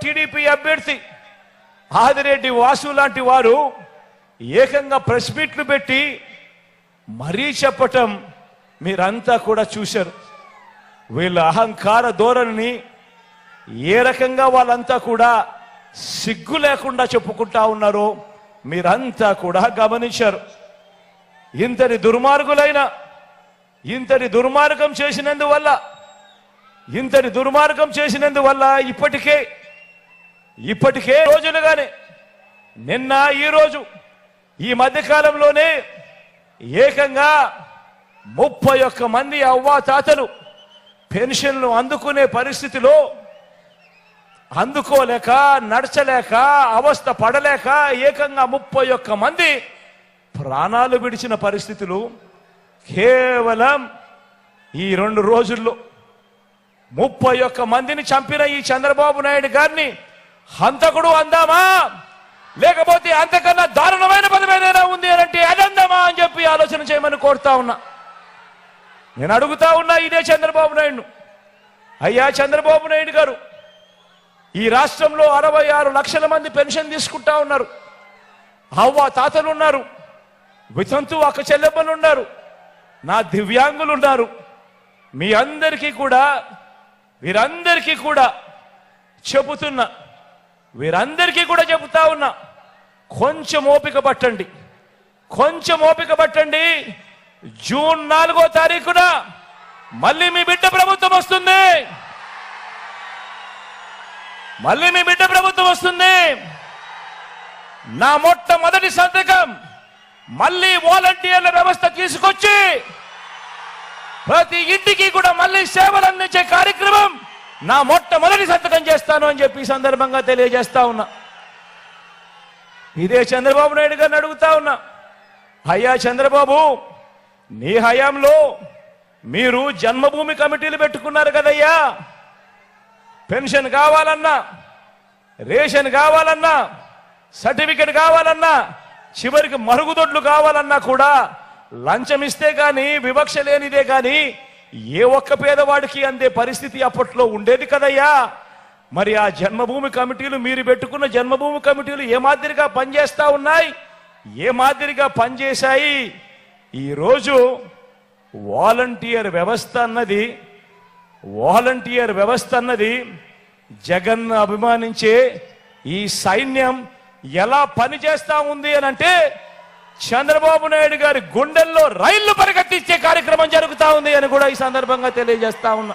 TDP అభ్యర్థి ఆదిరెడ్డి వాసు లాంటి వారు ఏకంగా ప్రెస్ మీట్లు పెట్టి మరీ చెప్పటం మీరంతా కూడా చూశారు. వీళ్ళ అహంకార ధోరణిని ఏ రకంగా వాళ్ళంతా కూడా సిగ్గు లేకుండా చెప్పుకుంటా ఉన్నారో మీరంతా కూడా గమనించారు. ఇంతటి దుర్మార్గం చేసినందువల్ల ఇప్పటికే రోజులుగానే నిన్న ఈరోజు ఈ మధ్యకాలంలోనే ఏకంగా 31 మంది అవ్వాతాతలు పెన్షన్లు అందుకునే పరిస్థితిలో అందుకోలేక నడచలేక అవస్థ పడలేక ఏకంగా 31 మంది ప్రాణాలు విడిచిన పరిస్థితులు కేవలం ఈ 2 రోజుల్లో 31 మందిని చంపిన ఈ చంద్రబాబు నాయుడు గారిని హంతకుడు అందామా, లేకపోతే అంతకన్నా దారుణమైన పదం ఏదైనా ఉంది అంటే అదందామా అని చెప్పి ఆలోచన చేయమని కోరుతా ఉన్నా. నేను అడుగుతా ఉన్నా ఇదే చంద్రబాబు నాయుడు, అయ్యా చంద్రబాబు నాయుడు గారు, ఈ రాష్ట్రంలో 66 లక్షల మంది పెన్షన్ తీసుకుంటా ఉన్నారు. అవ్వ తాతలు ఉన్నారు, వితంతు అక్క చెల్లెమ్మలు ఉన్నారు, నా దివ్యాంగులు ఉన్నారు. మీ అందరికీ కూడా వీరందరికీ కూడా చెబుతా ఉన్నా, కొంచెం ఓపిక పట్టండి. జూన్ 4వ తారీఖున మళ్ళీ మీ బిడ్డ ప్రభుత్వం వస్తుంది. నా మొట్టమొదటి సంతకం మళ్ళీ వాలంటీర్ల వ్యవస్థ తీసుకొచ్చి ప్రతి ఇంటికి కూడా మళ్ళీ సేవలు అందించే కార్యక్రమం నా మొట్టమొదటి సంతకం చేస్తాను అని చెప్పి సందర్భంగా తెలియజేస్తా ఉన్నా. ఇదే చంద్రబాబు నాయుడు గారిని అడుగుతా ఉన్నా, అయ్యా చంద్రబాబు, నీ హయాంలో మీరు జన్మభూమి కమిటీలు పెట్టుకున్నారు కదయ్యా. పెన్షన్ కావాలన్నా, రేషన్ కావాలన్నా, సర్టిఫికెట్ కావాలన్నా, చివరికి మరుగుదొడ్లు కావాలన్నా కూడా లంచం ఇస్తే గాని, వివక్ష లేనిదే గాని ఏ ఒక్క పేదవాడికి అందే పరిస్థితి అప్పట్లో ఉండేది కదయ్యా. మరి ఆ జన్మభూమి కమిటీలు, మీరు పెట్టుకున్న జన్మభూమి కమిటీలు ఏ మాదిరిగా పనిచేస్తా ఉన్నాయి, ఏ మాదిరిగా పనిచేశాయి? ఈరోజు వాలంటీర్ వ్యవస్థ అన్నది జగన్ అభిమానించే ఈ సైన్యం ఎలా పనిచేస్తా ఉంది అని అంటే చంద్రబాబు నాయుడు గారి గుండెల్లో రైళ్లు పరిగెత్తించే కార్యక్రమం జరుగుతా ఉంది అని కూడా ఈ సందర్భంగా తెలియజేస్తా ఉన్నా.